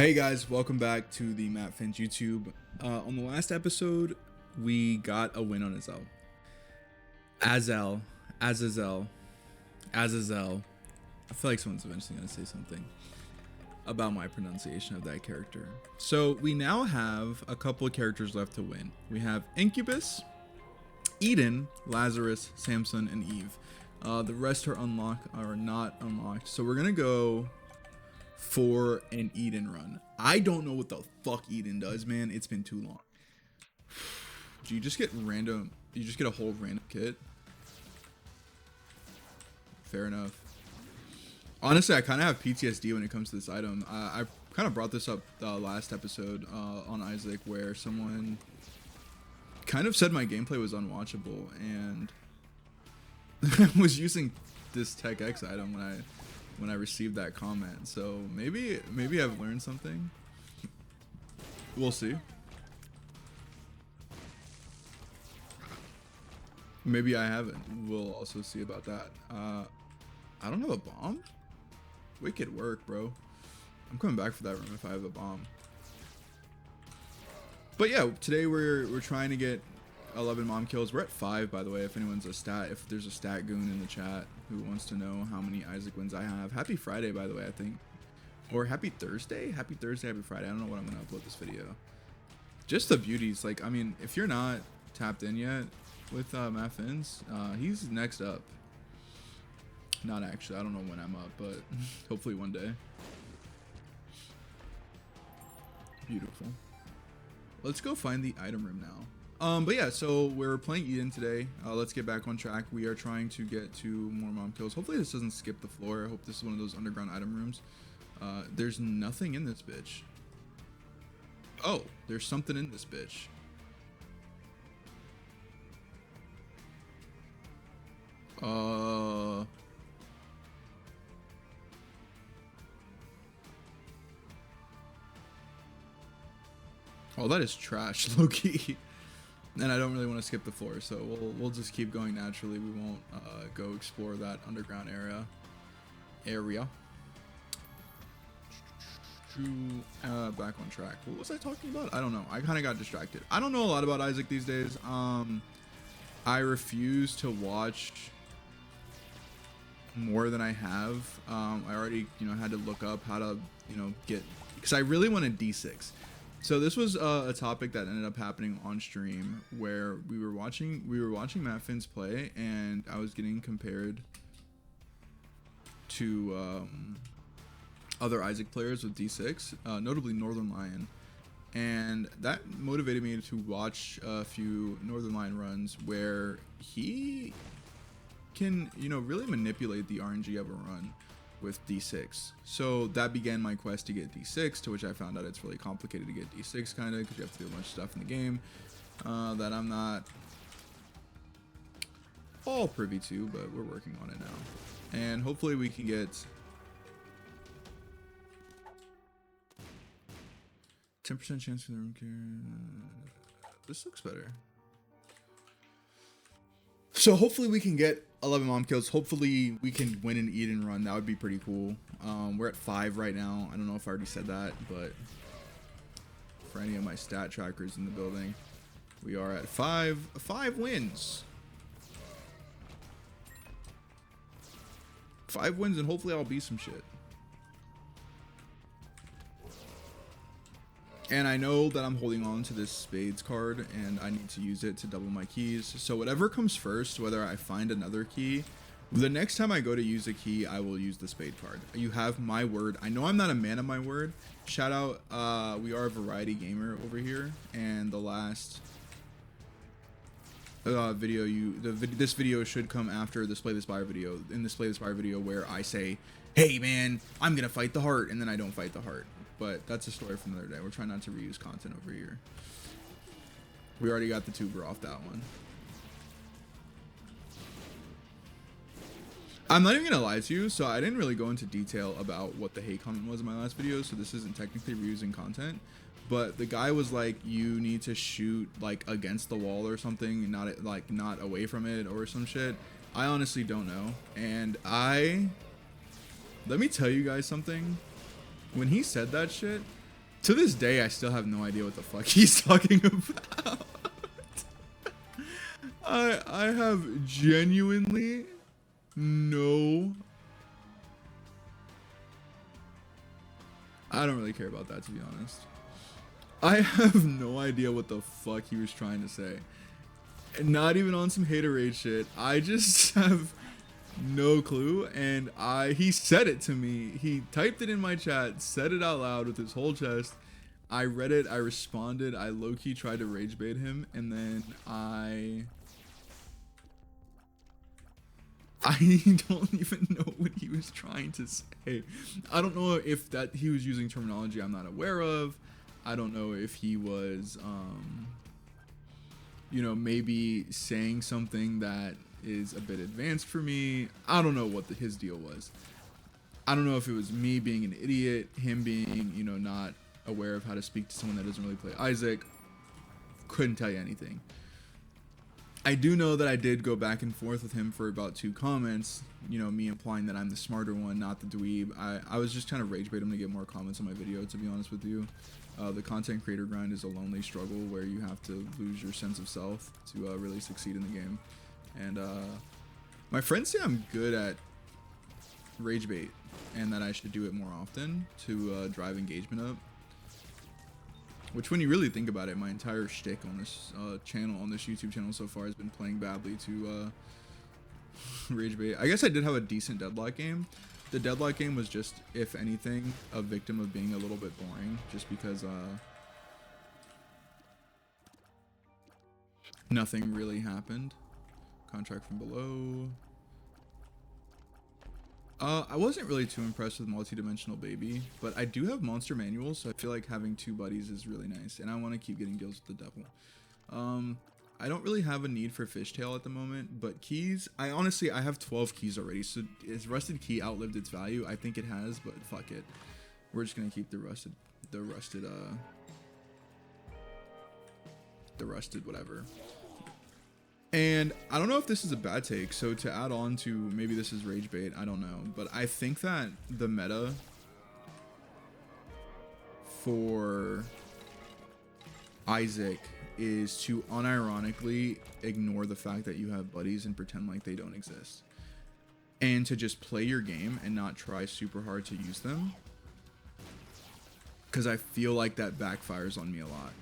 Hey guys, welcome back to the Matt Finch YouTube. On the last episode, we got a win on Azazel. I feel like someone's eventually gonna say something about my pronunciation of that character. So we now have a couple of characters left to win. We have Incubus, Eden, Lazarus, Samson, and Eve. The rest are not unlocked. So we're gonna go for an Eden run. I don't know what the fuck Eden does, man. It's been too long. Do you just get random? You just get a whole random kit? Fair enough. Honestly, I kind of have PTSD when it comes to this item. I kind of brought this up last episode on Isaac, where someone kind of said my gameplay was unwatchable, and I was using this Tech X item when I received that comment. So maybe I've learned something. We'll see. Maybe I haven't. We'll also see about that. I don't have a bomb. Wicked work, bro. I'm coming back for that room if I have a bomb. But yeah, today we're trying to get 11 mom kills. We're at 5, by the way, if there's a stat goon in the chat who wants to know how many Isaac wins I have. Happy Friday, by the way, I think. Or happy Thursday, happy Friday. I don't know when I'm gonna upload this video. Just the beauties, like, I mean, if you're not tapped in yet with Matt Fins, he's next up. Not actually, I don't know when I'm up, but hopefully one day. Beautiful. Let's go find the item room now. But yeah, so we're playing Eden today. Let's get back on track. We are trying to get to more mom kills. Hopefully this doesn't skip the floor. I hope this is one of those underground item rooms. There's nothing in this bitch. Oh, there's something in this bitch. Oh, that is trash, low-key. And I don't really want to skip the floor, so we'll just keep going naturally. We won't go explore that underground area. Back on track. What was I talking about? I don't know. I kind of got distracted. I don't know a lot about Isaac these days. I refuse to watch more than I have. I already, had to look up how to, get, because I really wanted D6. So this was a topic that ended up happening on stream where we were watching Matt Fins play, and I was getting compared to other Isaac players with D6, notably Northern Lion, and that motivated me to watch a few Northern Lion runs where he can, really manipulate the RNG of a run with D6. So that began my quest to get D6, to which I found out it's really complicated to get D6, kind of, because you have to do a bunch of stuff in the game that I'm not all privy to, but we're working on it now. And hopefully we can get 10% chance for the room care. This looks better. So hopefully we can get 11 mom kills. Hopefully we can win an Eden run. That would be pretty cool. We're at 5 right now. I don't know if I already said that, but for any of my stat trackers in the building, we are at 5 wins. 5 wins, and hopefully I'll beat some shit. And I know that I'm holding on to this spades card, and I need to use it to double my keys. So whatever comes first, whether I find another key, the next time I go to use a key, I will use the spade card. You have my word. I know I'm not a man of my word. Shout out, we are a variety gamer over here, and the last video this video should come after the Play This Buyer video. In this Play This Buyer video, where I say, hey man, I'm gonna fight the heart, and then I don't fight the heart. But that's a story from the other day. We're trying not to reuse content over here. We already got the tuber off that one. I'm not even gonna lie to you, so I didn't really go into detail about what the hate comment was in my last video, so this isn't technically reusing content. But the guy was like, you need to shoot like against the wall or something, not away from it or some shit. I honestly don't know. And let me tell you guys something. When he said that shit, To this day, I still have no idea what the fuck he's talking about. I have genuinely no. I don't really care about that, to be honest. I have no idea what the fuck he was trying to say. Not even on some haterade shit. I just have no clue. And he said it to me. He typed it in my chat, said it out loud with his whole chest. I read it, I responded, I low-key tried to rage bait him, and then I don't even know what he was trying to say. I don't know if that he was using terminology I'm not aware of. I don't know if he was, you know, maybe saying something that is a bit advanced for me. I don't know what his deal was. I don't know if it was me being an idiot, him being, you know, not aware of how to speak to someone that doesn't really play Isaac. Couldn't tell you anything. I do know that I did go back and forth with him for about 2 comments, you know, me implying that I'm the smarter one, not the dweeb. I was just trying to rage bait him to get more comments on my video, to be honest with you. The content creator grind is a lonely struggle where you have to lose your sense of self to really succeed in the game. And my friends say I'm good at rage bait and that I should do it more often to drive engagement up. Which, when you really think about it, my entire shtick on this channel, on this YouTube channel so far, has been playing badly to rage bait. I guess I did have a decent Deadlock game. The Deadlock game was just, if anything, a victim of being a little bit boring, just because nothing really happened. Contract from below. I wasn't really too impressed with Multi-Dimensional Baby, but I do have Monster Manual, so I feel like having 2 buddies is really nice, and I want to keep getting deals with the devil. I don't really have a need for Fishtail at the moment, but keys, I have 12 keys already, so has Rusted Key outlived its value? I think it has, but fuck it. We're just gonna keep the rusted whatever. And I don't know if this is a bad take, so to add on to, maybe this is rage bait, I don't know, but I think that the meta for Isaac is to unironically ignore the fact that you have buddies and pretend like they don't exist, and to just play your game and not try super hard to use them, because I feel like that backfires on me a lot,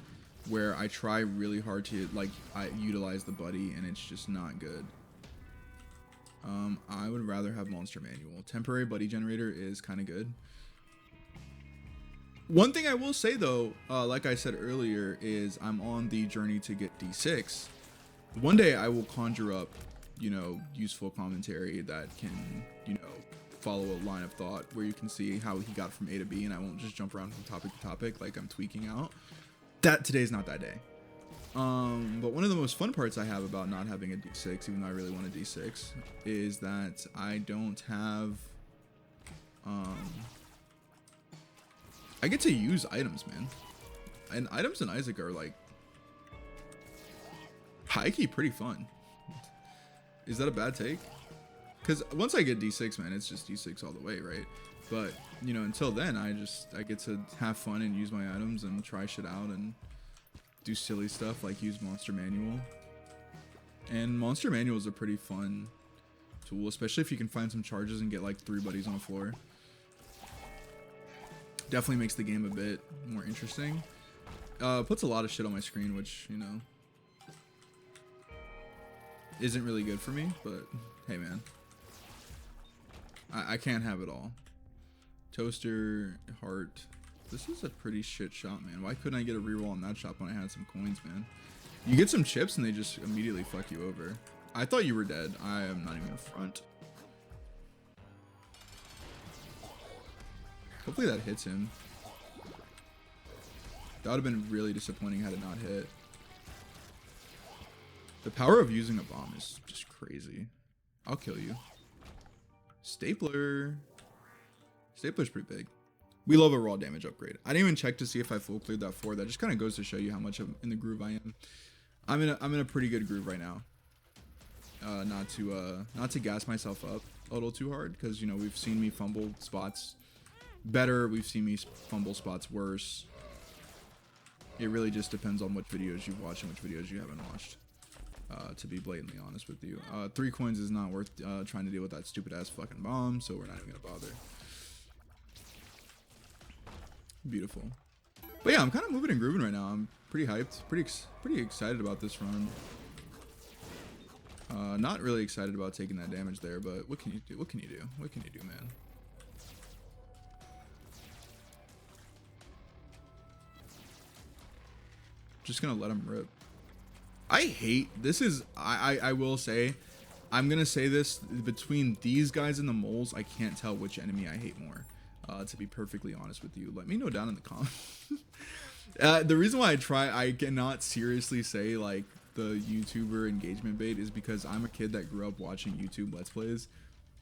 where I try really hard to, like, I utilize the buddy and it's just not good. I would rather have Monster Manual. Temporary buddy generator is kind of good. One thing I will say though, like I said earlier, is I'm on the journey to get D6. One day I will conjure up, you know, useful commentary that can, you know, follow a line of thought where you can see how he got from A to B, and I won't just jump around from topic to topic like I'm tweaking out. That today's not that day. But one of the most fun parts I have about not having a D6, even though I really want a D6, is that I don't have, I get to use items, man. And items in Isaac are like high-key pretty fun. Is that a bad take? Because once I get D6, man, it's just D6 all the way, right? But, you know, until then, I get to have fun and use my items and try shit out and do silly stuff like use Monster Manual. And Monster Manual is a pretty fun tool, especially if you can find some charges and get like 3 buddies on the floor. Definitely makes the game a bit more interesting. Puts a lot of shit on my screen, which, you know, isn't really good for me, but hey, man. I can't have it all. Toaster, heart. This is a pretty shit shot, man. Why couldn't I get a reroll on that shot when I had some coins, man? You get some chips and they just immediately fuck you over. I thought you were dead. I am not even in front. Hopefully that hits him. That would have been really disappointing had it not hit. The power of using a bomb is just crazy. I'll kill you. Stapler. Stapler's pretty big. We love a raw damage upgrade. I didn't even check to see if I full cleared that 4. That just kind of goes to show you how much in the groove I am. I'm in a pretty good groove right now. Not to gas myself up a little too hard, because, you know, we've seen me fumble spots better, we've seen me fumble spots worse. It really just depends on what videos you've watched and which videos you haven't watched. To be blatantly honest with you, 3 coins is not worth trying to deal with that stupid ass fucking bomb, so we're not even gonna bother. Beautiful. But yeah, I'm kind of moving and grooving right now. I'm pretty hyped, pretty excited about this run. Not really excited about taking that damage there, but what can you do? What can you do? What can you do, man? Just gonna let him rip. I hate this. I will say, I'm gonna say this, between these guys and the moles, I can't tell which enemy I hate more. To be perfectly honest with you, let me know down in the comments. The reason why I cannot seriously say like the YouTuber engagement bait is because I'm a kid that grew up watching YouTube Let's Plays,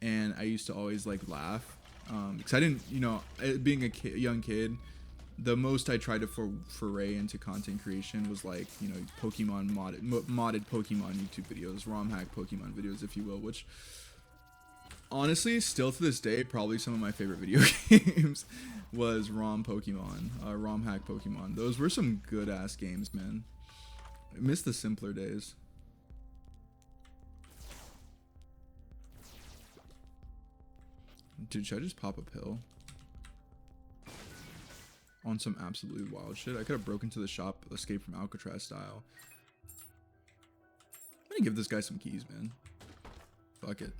and I used to always like laugh because I didn't, you know, being a young kid, the most I tried to foray into content creation was like, you know, Pokemon modded Pokemon YouTube videos, ROM hack Pokemon videos, if you will, which honestly, still to this day, probably some of my favorite video games was ROM hack Pokemon. Those were some good ass games, man. I miss the simpler days. Dude, should I just pop a pill? On some absolutely wild shit. I could have broken to the shop, escape from Alcatraz style. I'm gonna give this guy some keys, man. Fuck it.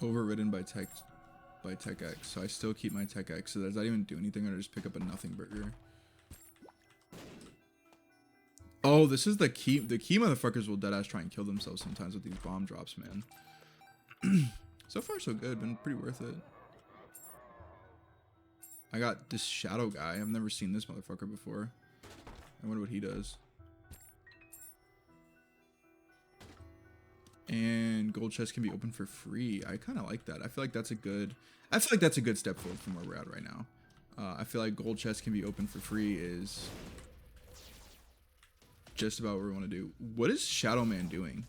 Overridden by Tech X. So I still keep my Tech X. So does that even do anything, or just pick up a nothing burger? Oh, this is the key. The key motherfuckers will deadass try and kill themselves sometimes with these bomb drops, man. So far, so good. Been pretty worth it. I got this shadow guy. I've never seen this motherfucker before. I wonder what he does. And gold chest can be opened for free. I kind of like that. I feel like that's a good. I feel like that's a good step forward from where we're at right now. I feel like gold chest can be opened for free is just about what we want to do. What is Shadow Man doing?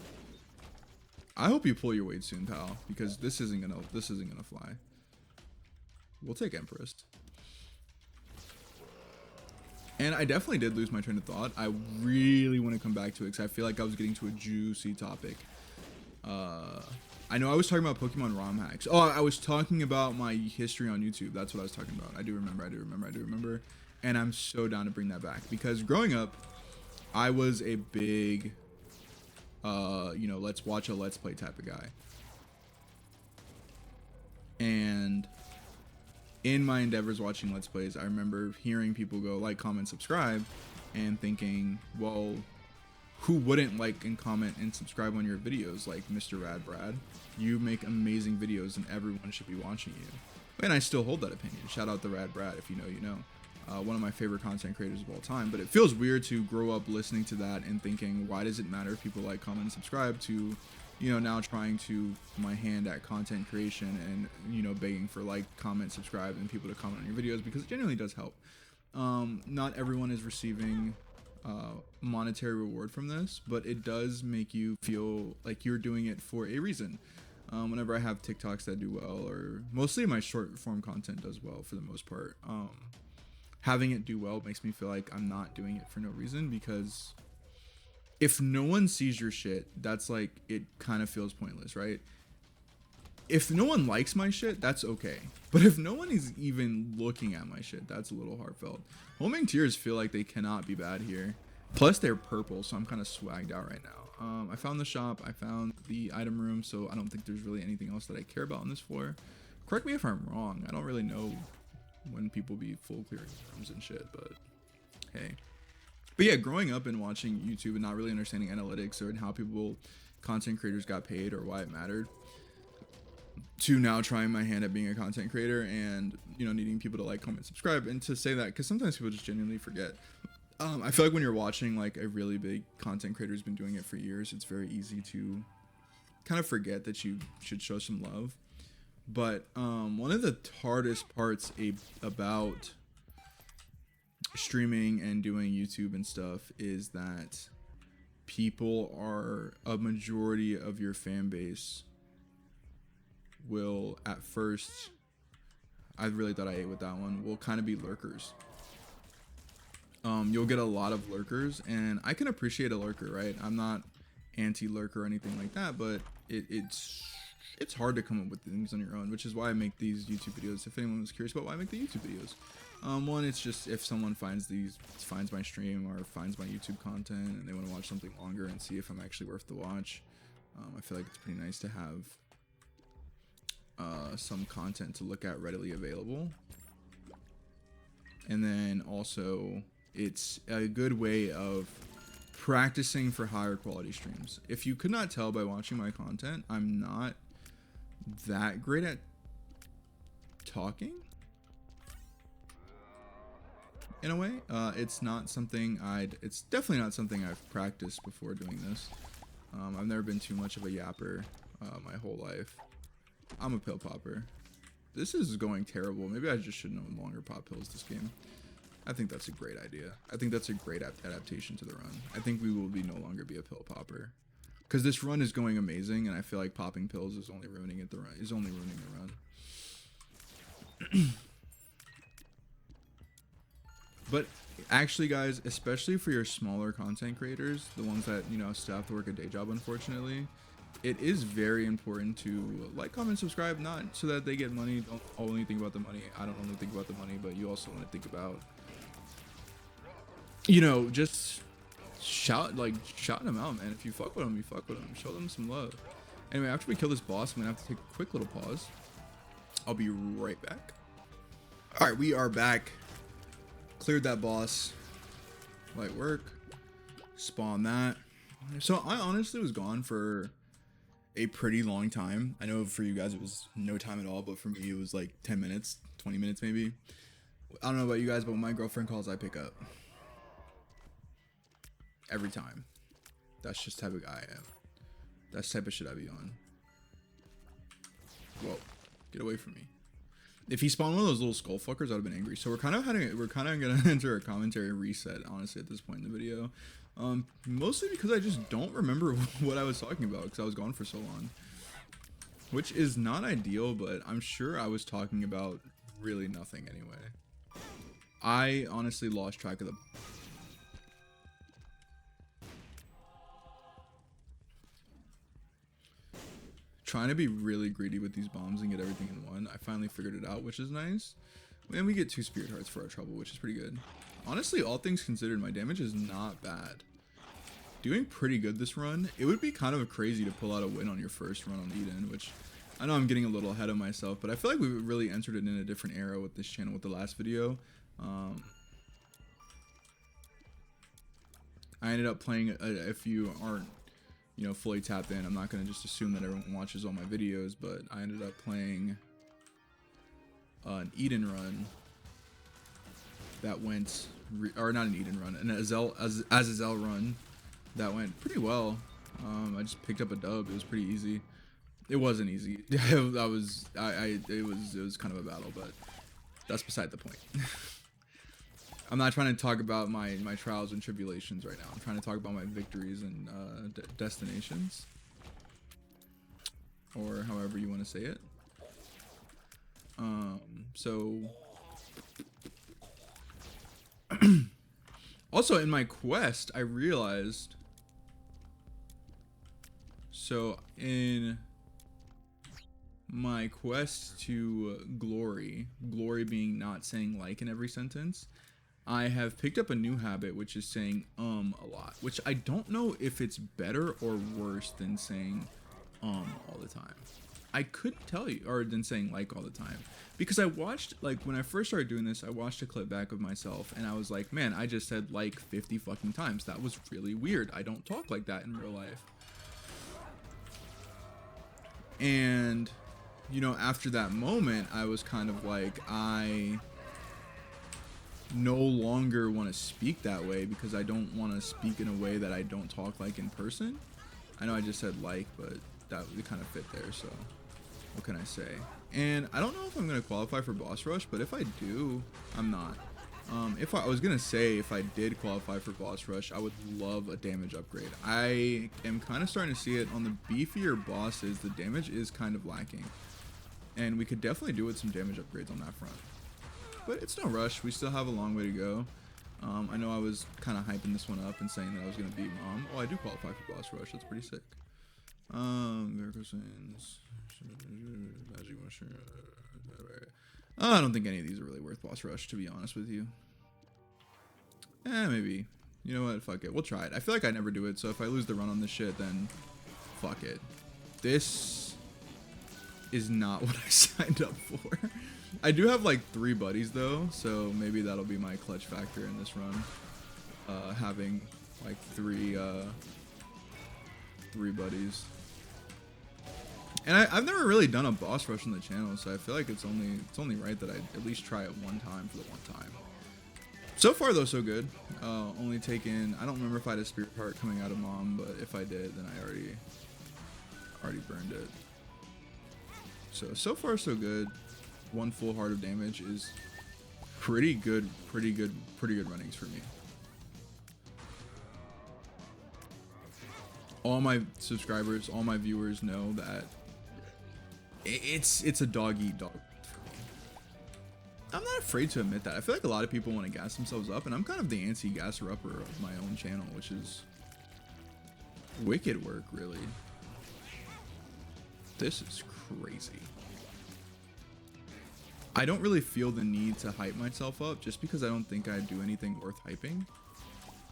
I hope you pull your weight soon, pal, because this isn't gonna fly. We'll take Empress. And I definitely did lose my train of thought. I really want to come back to it because I feel like I was getting to a juicy topic. I know I was talking about Pokemon ROM hacks. Oh, I was talking about my history on YouTube. That's what I was talking about. I do remember. And I'm so down to bring that back because growing up, I was a big you know, let's watch a let's play type of guy. And in my endeavors watching let's plays, I remember hearing people go like, comment, subscribe, and thinking, well, who wouldn't like and comment and subscribe on your videos? Like Mr. Rad Brad, you make amazing videos and everyone should be watching you. And I still hold that opinion. Shout out the Rad Brad. If you know, you know. One of my favorite content creators of all time. But it feels weird to grow up listening to that and thinking, why does it matter if people like, comment, and subscribe, to, you know, now trying to my hand at content creation and, you know, begging for like, comment, subscribe, and people to comment on your videos, because it genuinely does help. Not everyone is receiving monetary reward from this, but it does make you feel like you're doing it for a reason. Whenever I have TikToks that do well, or mostly my short form content does well for the most part, having it do well makes me feel like I'm not doing it for no reason, because if no one sees your shit, that's like, it kind of feels pointless, right? If no one likes my shit, that's okay. But if no one is even looking at my shit, that's a little heartfelt. Homing tears feel like they cannot be bad here. Plus they're purple, so I'm kind of swagged out right now. I found the shop, I found the item room, so I don't think there's really anything else that I care about on this floor. Correct me if I'm wrong. I don't really know when people be full clearing rooms and shit, but hey. But yeah, growing up and watching YouTube and not really understanding analytics or how content creators got paid or why it mattered, to now trying my hand at being a content creator and, you know, needing people to like, comment, subscribe, and to say that, because sometimes people just genuinely forget. I feel like when you're watching like a really big content creator who's been doing it for years, it's very easy to kind of forget that you should show some love. But one of the hardest parts about streaming and doing YouTube and stuff is that people are, a majority of your fan base will at first I really thought I ate with that one, will kind of be lurkers. You'll get a lot of lurkers, and I can appreciate a lurker, right? I'm not anti-lurker or anything like that, but it's hard to come up with things on your own, which is why I make these YouTube videos. If anyone was curious about why I make the YouTube videos, one, it's just if someone finds my stream or finds my YouTube content and they want to watch something longer and see if I'm actually worth the watch, I feel like it's pretty nice to have some content to look at readily available. And then also it's a good way of practicing for higher quality streams. If you could not tell by watching my content, I'm not that great at talking in a way. It's definitely not something I've practiced before doing this. I've never been too much of a yapper my whole life. I'm a pill popper. This is going terrible. Maybe I just should no longer pop pills this game. I think that's a great idea. I think that's a great adaptation to the run. I think we will no longer be a pill popper, because this run is going amazing, and I feel like popping pills is only ruining the run. But actually, guys, especially for your smaller content creators, the ones that, you know, still have to work a day job, unfortunately, it is very important to like, comment, subscribe, not so that they get money. Don't only think about the money. I don't only think about the money, but you also want to think about, you know, just shout them out, man. If you fuck with them, you fuck with them. Show them some love. Anyway, after we kill this boss, I'm gonna have to take a quick little pause. I'll be right back. All right, we are back. Cleared that boss. Light work. Spawn that. So I honestly was gone for a pretty long time. I know for you guys it was no time at all, but for me it was like 10 minutes, 20 minutes maybe. I don't know about you guys, but when my girlfriend calls, I pick up. Every time. That's just the type of guy I am. That's the type of shit I be on. Whoa. Get away from me. If he spawned one of those little skull fuckers, I'd have been angry. So we're kind of gonna enter a commentary reset, honestly, at this point in the video. Mostly because I just don't remember what I was talking about, because I was gone for so long. Which is not ideal, but I'm sure I was talking about really nothing anyway. I honestly lost track of the... Trying to be really greedy with these bombs and get everything in one. I finally figured it out, which is nice. And we get 2 spirit hearts for our trouble, which is pretty good. Honestly, all things considered, my damage is not bad. Doing pretty good this run. It would be kind of crazy to pull out a win on your first run on Eden, which I know I'm getting a little ahead of myself, but I feel like we really entered it in a different era with this channel with the last video. I ended up playing, if you aren't, you know, fully tapped in, I'm not going to just assume that everyone watches all my videos, but I ended up playing an Eden run that went, or not an Eden run, an Azazel run that went pretty well. I just picked up a dub. It was pretty easy. It wasn't easy. it was kind of a battle, but that's beside the point. I'm not trying to talk about my trials and tribulations right now. I'm trying to talk about my victories and destinations, or however you want to say it. So also in my quest, I realized, so in my quest to glory being not saying like in every sentence, I have picked up a new habit, which is saying a lot, which I don't know if it's better or worse than saying all the time. I couldn't tell you, or than saying like all the time, because I watched, like, when I first started doing this, I watched a clip back of myself and I was like, man, I just said like 50 fucking times. That was really weird. I don't talk like that in real life. And, you know, after that moment, I was kind of like, I no longer want to speak that way, because I don't want to speak in a way that I don't talk like in person. I know I just said like, but that would kind of fit there, so what can I say? And I don't know if I'm going to qualify for boss rush, but if I do, I'm not. I was going to say, if I did qualify for boss rush, I would love a damage upgrade. I am kind of starting to see it on the beefier bosses. The damage is kind of lacking. and we could definitely do with some damage upgrades on that front. But it's no rush. We still have a long way to go. I know I was kind of hyping this one up and saying that I was going to beat Mom. Oh, I do qualify for Boss Rush. That's pretty sick. Miracle Sands. Magic Mushroom. I don't think any of these are really worth Boss Rush, to be honest with you. Maybe. You know what? Fuck it. We'll try it. I feel like I never do it, so if I lose the run on this shit, then fuck it. This is not what I signed up for. I do have like 3 buddies though, so maybe that'll be my clutch factor in this run. Having like 3 buddies. And I've never really done a boss rush on the channel, so I feel like it's only right that I at least try it one time for the one time. So far though, so good. Only taken, I don't remember if I had a spirit heart coming out of Mom, but if I did, then I already burned it. So far so good. 1 full heart of damage is pretty good runnings for me. All my subscribers, all my viewers know that it's a dog eat dog for me. I'm not afraid to admit that. I feel like a lot of people want to gas themselves up, and I'm kind of the anti-gasser upper of my own channel, which is wicked work, really. This is crazy. I don't really feel the need to hype myself up just because I don't think I do anything worth hyping.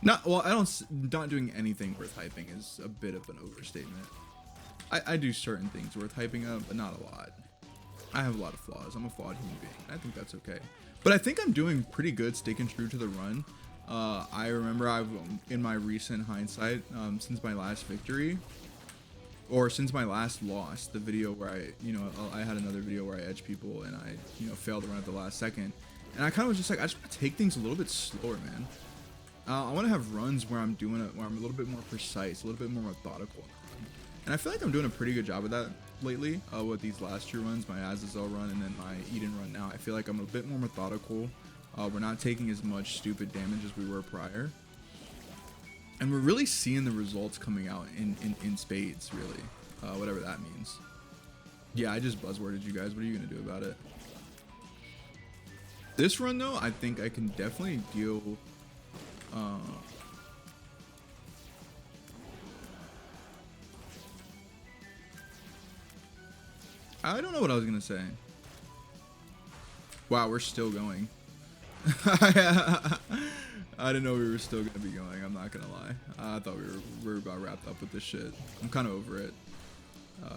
Not doing anything worth hyping is a bit of an overstatement. I do certain things worth hyping up, but not a lot. I have a lot of flaws. I'm a flawed human being. I think that's okay. But I think I'm doing pretty good sticking true to the run. I remember in my recent hindsight, since my last victory, or since my last loss, the video where I had another video where I edged people and I, failed to run at the last second. And I kind of was just like, I just want to take things a little bit slower, man. I want to have runs where I'm doing it, where I'm a little bit more precise, a little bit more methodical. And I feel like I'm doing a pretty good job of that lately, with these last 2 runs, my Azazel run and then my Eden run now. I feel like I'm a bit more methodical. We're not taking as much stupid damage as we were prior. And we're really seeing the results coming out in spades, really. Whatever that means. Yeah, I just buzzworded you guys. What are you going to do about it? This run, though, I think I can definitely deal... I don't know what I was going to say. Wow, we're still going. I didn't know we were still gonna be going. I'm not gonna lie. I thought we were about wrapped up with this shit. I'm kind of over it,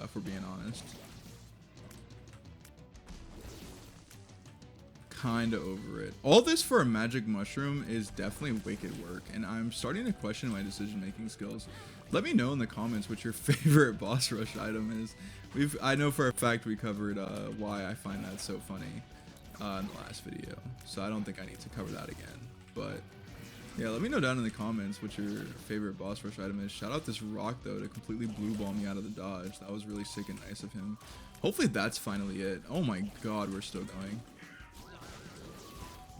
if we're being honest. Kind of over it. All this for a magic mushroom is definitely wicked work, and I'm starting to question my decision-making skills. Let me know in the comments what your favorite boss rush item is. I know for a fact we covered why I find that so funny in the last video, so I don't think I need to cover that again. But yeah, let me know down in the comments what your favorite boss rush item is. Shout out this rock though to completely blue ball me out of the dodge. That was really sick and nice of him. Hopefully that's finally it. Oh my god, we're still going.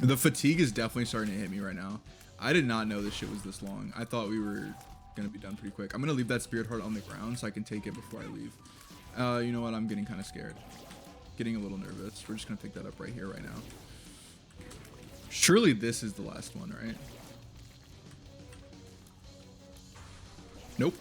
The fatigue is definitely starting to hit me right now. I did not know this shit was this long. I thought we were gonna be done pretty quick. I'm gonna leave that spirit heart on the ground so I can take it before I leave. You know what? I'm getting kind of scared. Getting a little nervous. We're just gonna pick that up right here, right now. Surely this is the last one, right? Nope.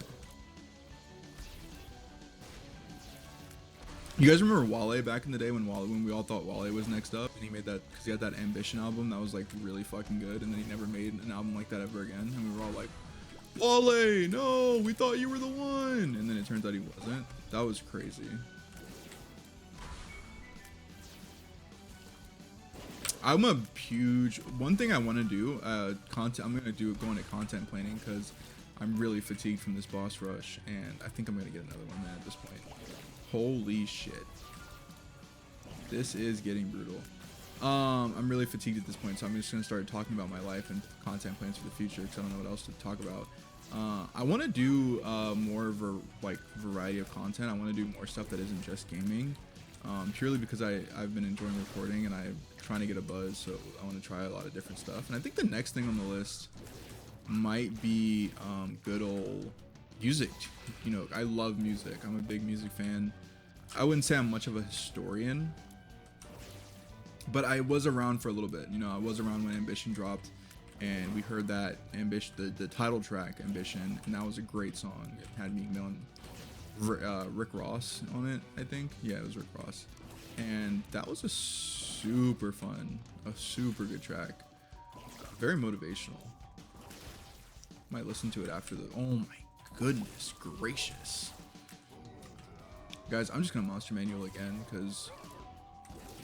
You guys remember Wale back in the day when we all thought Wale was next up, and he made that because he had that Ambition album that was like really fucking good, and then he never made an album like that ever again, and we were all like, Wale, no, we thought you were the one, and then it turns out he wasn't. That was crazy. I'm a huge one thing I want to do content. I'm gonna go into content planning because I'm really fatigued from this boss rush, and I think I'm gonna get another one at this point. Holy shit, this is getting brutal. I'm really fatigued at this point, so I'm just gonna start talking about my life and content plans for the future because I don't know what else to talk about. I want to do more variety of content. I want to do more stuff that isn't just gaming, purely because I've been enjoying recording and I'm trying to get a buzz, so I want to try a lot of different stuff. And I think the next thing on the list might be good old music. You know, I love music. I'm a big music fan. I wouldn't say I'm much of a historian, but I was around for a little bit. You know, I was around when Ambition dropped, and we heard that Ambition, the title track Ambition, and that was a great song. It had Meek Mill and Rick Ross on it, I think. Yeah, it was Rick Ross, and that was a super good track. Very motivational. Might listen to it after the. Oh my goodness gracious, guys! I'm just gonna monster manual again because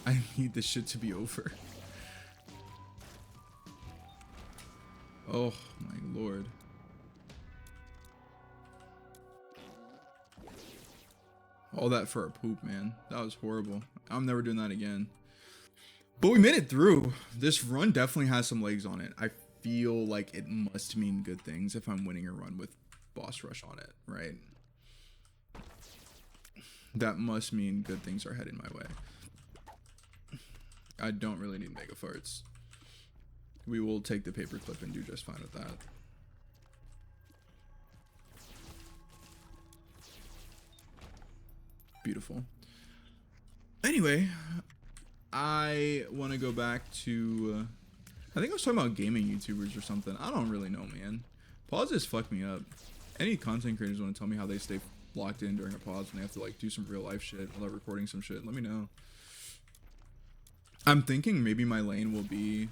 I need this shit to be over. Oh my lord. All that for a poop, man. That was horrible. I'm never doing that again. But we made it through. This run definitely has some legs on it. I feel like it must mean good things if I'm winning a run with boss rush on it, right? That must mean good things are headed my way. I don't really need mega farts. We will take the paperclip and do just fine with that. Beautiful. Anyway, I want to go back to I think I was talking about gaming YouTubers or something. I don't really know, man. Pauses fuck me up. Any content creators want to tell me how they stay locked in during a pause and they have to like do some real life shit while they're recording some shit, let me know. I'm thinking maybe my lane will be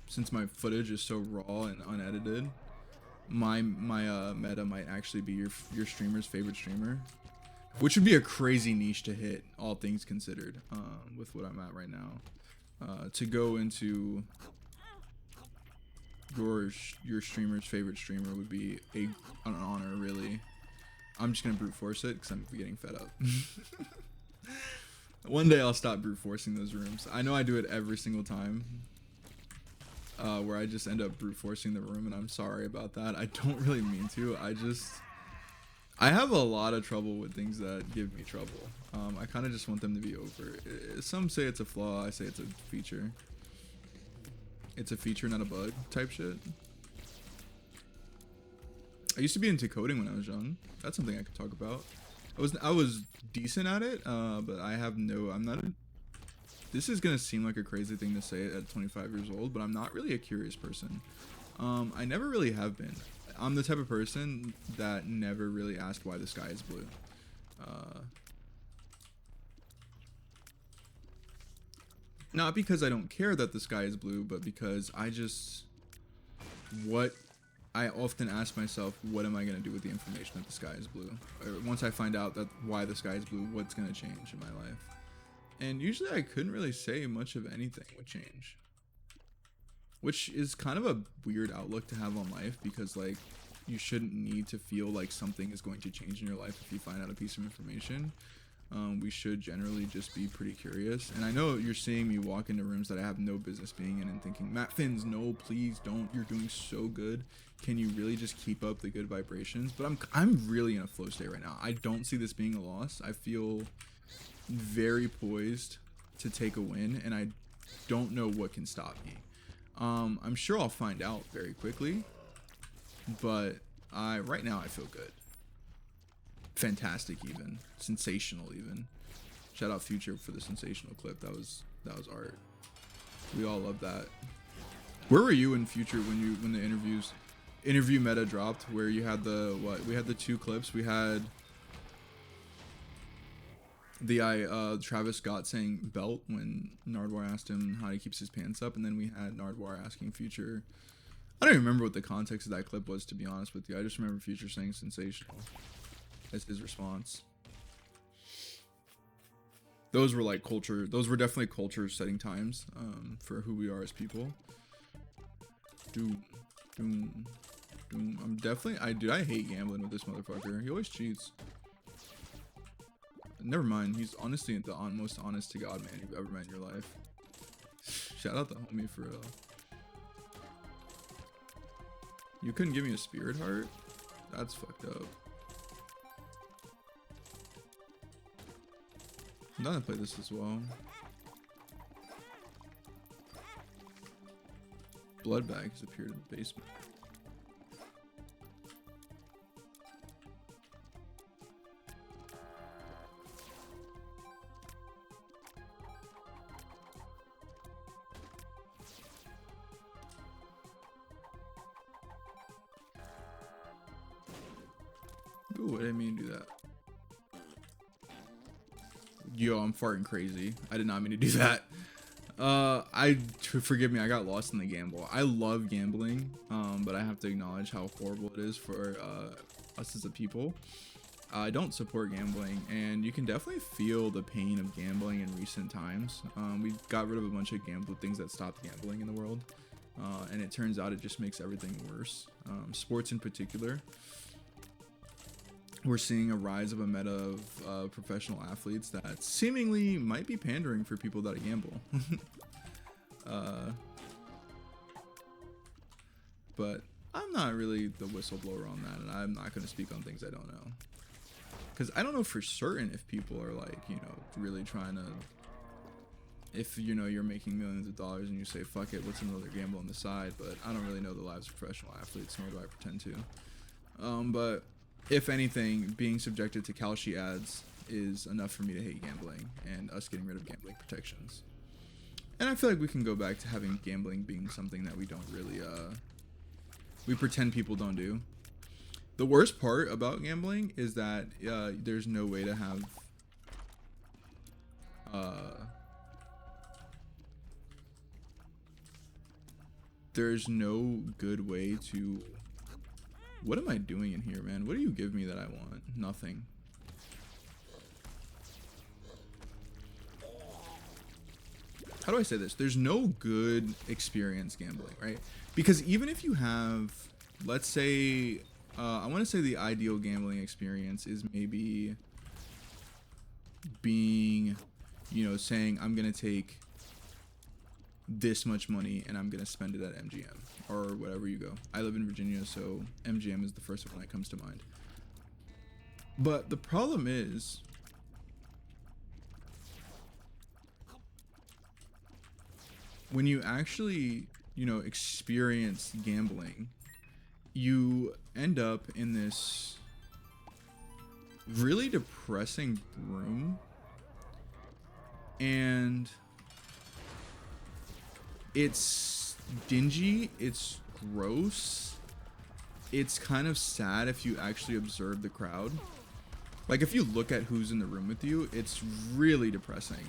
since my footage is so raw and unedited, my meta might actually be your streamer's favorite streamer, which would be a crazy niche to hit, all things considered, with what I'm at right now. To go into your streamer's favorite streamer would be an honor, really. I'm just gonna brute force it because I'm getting fed up. One day I'll stop brute forcing those rooms. I know I do it every single time, where I just end up brute forcing the room, and I'm sorry about that. I don't really mean to. I have a lot of trouble with things that give me trouble. I kind of just want them to be over. Some say it's a flaw. I say it's a feature. It's a feature, not a bug type shit. I used to be into coding when I was young. That's something I could talk about. I was decent at it, but I'm not this is gonna seem like a crazy thing to say at 25 years old, but I'm not really a curious person. I never really have been. I'm the type of person that never really asked why the sky is blue. Not because I don't care that the sky is blue, but because I often ask myself, what am I going to do with the information that the sky is blue? Or once I find out that why the sky is blue, what's going to change in my life? And usually I couldn't really say much of anything would change. Which is kind of a weird outlook to have on life, because like you shouldn't need to feel like something is going to change in your life if you find out a piece of information. We should generally just be pretty curious. And I know you're seeing me walk into rooms that I have no business being in and thinking, Matt Fins, no, please don't. You're doing so good. Can you really just keep up the good vibrations? But I'm really in a flow state right now. I don't see this being a loss. I feel very poised to take a win, and I don't know what can stop me. I'm sure I'll find out very quickly, but right now I feel good. Fantastic, even sensational, even. Shout out Future for the sensational clip. That was art. We all love that. Where were you in Future when the interview meta dropped, where you had we had the two clips. We had the Travis Scott saying belt when Nardwuar asked him how he keeps his pants up, and then we had Nardwuar asking Future. I don't even remember what the context of that clip was, to be honest with you. I just remember Future saying sensational as his response. Those were like culture. Those were definitely culture setting times for who we are as people. Doom. I'm definitely. I hate gambling with this motherfucker. He always cheats. Never mind. He's honestly the most honest to God man you've ever met in your life. Shout out the homie for real. You couldn't give me a spirit heart? That's fucked up. I'm not gonna play this as well. Blood bag has appeared in the basement. Ooh, I didn't mean to do that. Yo, I'm farting crazy. I did not mean to do that. Forgive me, I got lost in the gamble. I love gambling, but I have to acknowledge how horrible it is for us as a people. I don't support gambling, and you can definitely feel the pain of gambling in recent times. We got rid of a bunch of things that stopped gambling in the world, and it turns out it just makes everything worse. Sports in particular. We're seeing a rise of a meta of professional athletes that seemingly might be pandering for people that gamble. But I'm not really the whistleblower on that, and I'm not going to speak on things I don't know. Because I don't know for certain if people are like, you know, really trying to, if, you know, you're making millions of dollars and you say, fuck it, let's another gamble on the side. But I don't really know the lives of professional athletes, nor do I pretend to. But if anything, being subjected to Kalshi ads is enough for me to hate gambling and us getting rid of gambling protections. And I feel like we can go back to having gambling being something that we don't really, we pretend people don't do. The worst part about gambling is that there's no way to have, there's no good way to, what am I doing in here, man? What do you give me that I want? Nothing. How do I say this? There's no good experience gambling, right? Because even if you have, let's say, I want to say the ideal gambling experience is maybe being, you know, saying I'm going to take this much money and I'm going to spend it at MGM or whatever you go. I live in Virginia, so MGM is the first one that comes to mind. But the problem is, when you actually, you know, experience gambling, you end up in this really depressing room, and it's dingy, it's gross, it's kind of sad if you actually observe the crowd. Like, if you look at who's in the room with you, it's really depressing.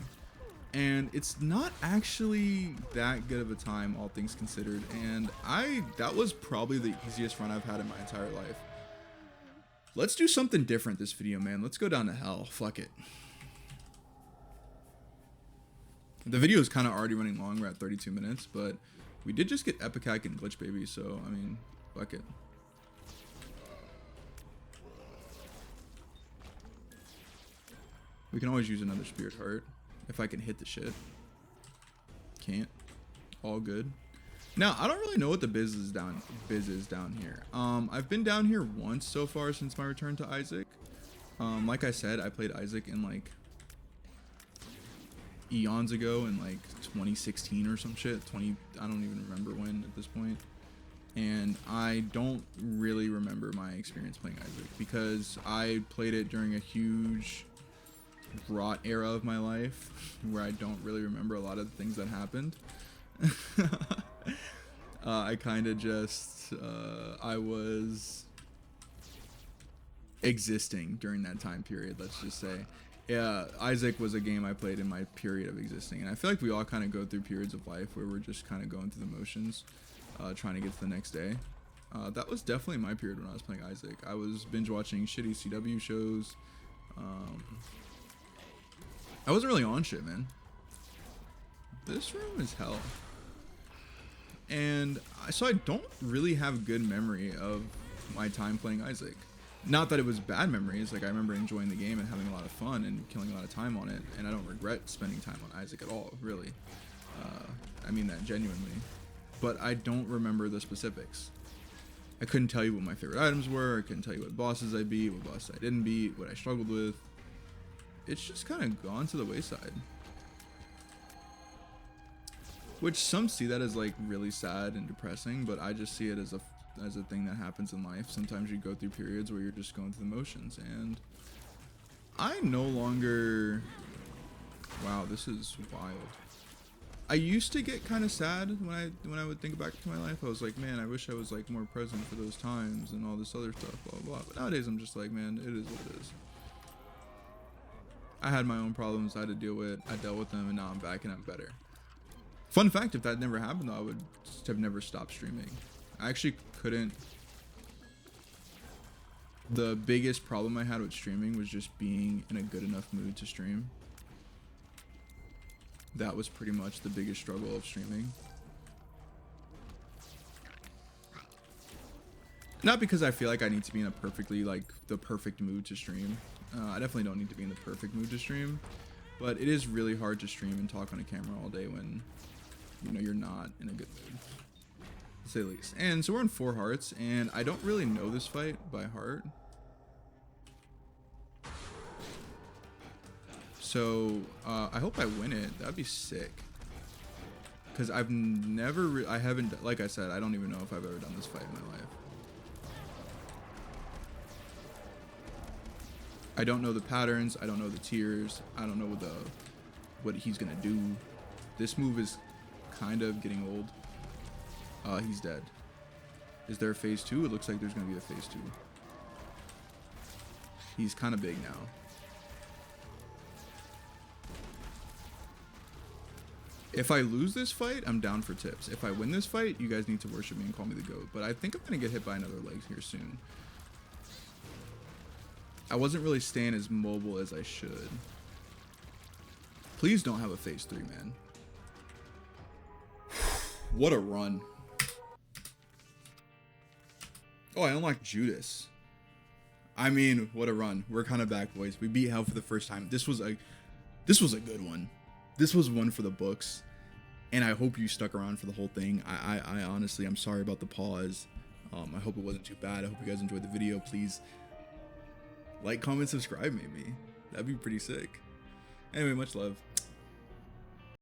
And it's not actually that good of a time, all things considered. And that was probably the easiest run I've had in my entire life. Let's do something different this video, man. Let's go down to hell. Fuck it. The video is kind of already running long. We're at 32 minutes, but we did just get Epicac and Glitch Baby, so, I mean, fuck it. We can always use another Spirit Heart. If I can hit the shit. Can't. All good. Now, I don't really know what the biz is down here. I've been down here once so far since my return to Isaac. Like I said, I played Isaac in like eons ago, in like 2016 or some shit. I don't even remember when at this point. And I don't really remember my experience playing Isaac because I played it during a huge rot era of my life where I don't really remember a lot of the things that happened. I kind of just I was existing during that time period, let's just say. Yeah, Isaac was a game I played in my period of existing, and I feel like we all kind of go through periods of life where we're just kind of going through the motions, trying to get to the next day. That was definitely my period when I was playing Isaac. I was binge watching shitty CW shows. I wasn't really on shit, man. This room is hell. And so I don't really have good memory of my time playing Isaac. Not that it was bad memories. Like, I remember enjoying the game and having a lot of fun and killing a lot of time on it. And I don't regret spending time on Isaac at all, really. I mean that genuinely. But I don't remember the specifics. I couldn't tell you what my favorite items were. I couldn't tell you what bosses I beat, what bosses I didn't beat, what I struggled with. It's just kind of gone to the wayside. Which some see that as like really sad and depressing, but I just see it as a thing that happens in life. Sometimes you go through periods where you're just going through the motions, and I no longer... Wow, this is wild. I used to get kind of sad when I would think back to my life. I was like, man, I wish I was like more present for those times and all this other stuff, blah blah. But nowadays I'm just like, man, it is what it is. I had my own problems I had to deal with. I dealt with them, and now I'm back and I'm better. Fun fact: if that never happened, though, I would have never stopped streaming. I actually couldn't. The biggest problem I had with streaming was just being in a good enough mood to stream. That was pretty much the biggest struggle of streaming. Not because I feel like I need to be in a perfectly, like, the perfect mood to stream. I definitely don't need to be in the perfect mood to stream. But it is really hard to stream and talk on a camera all day when, you know, you're not in a good mood. To say the least. And so we're on 4 hearts, and I don't really know this fight by heart. So, I hope I win it. That'd be sick. Because I've never, I haven't, like I said, I don't even know if I've ever done this fight in my life. I don't know the patterns. I don't know the tiers. I don't know what he's gonna do. This move is kind of getting old. He's dead. Is there a phase 2? It looks like there's gonna be a phase 2. He's kind of big now. If I lose this fight, I'm down for tips. If I win this fight, you guys need to worship me and call me the GOAT. But I think I'm going to get hit by another leg here soon. I wasn't really staying as mobile as I should. Please don't have a phase 3, man. What a run. Oh, I unlocked Judas. I mean, what a run. We're kind of back, boys. We beat hell for the first time. This was a good one. This was one for the books, and I hope you stuck around for the whole thing. I honestly, I'm sorry about the pause. I hope it wasn't too bad. I hope you guys enjoyed the video. Please like, comment, subscribe maybe. That'd be pretty sick. Anyway, much love.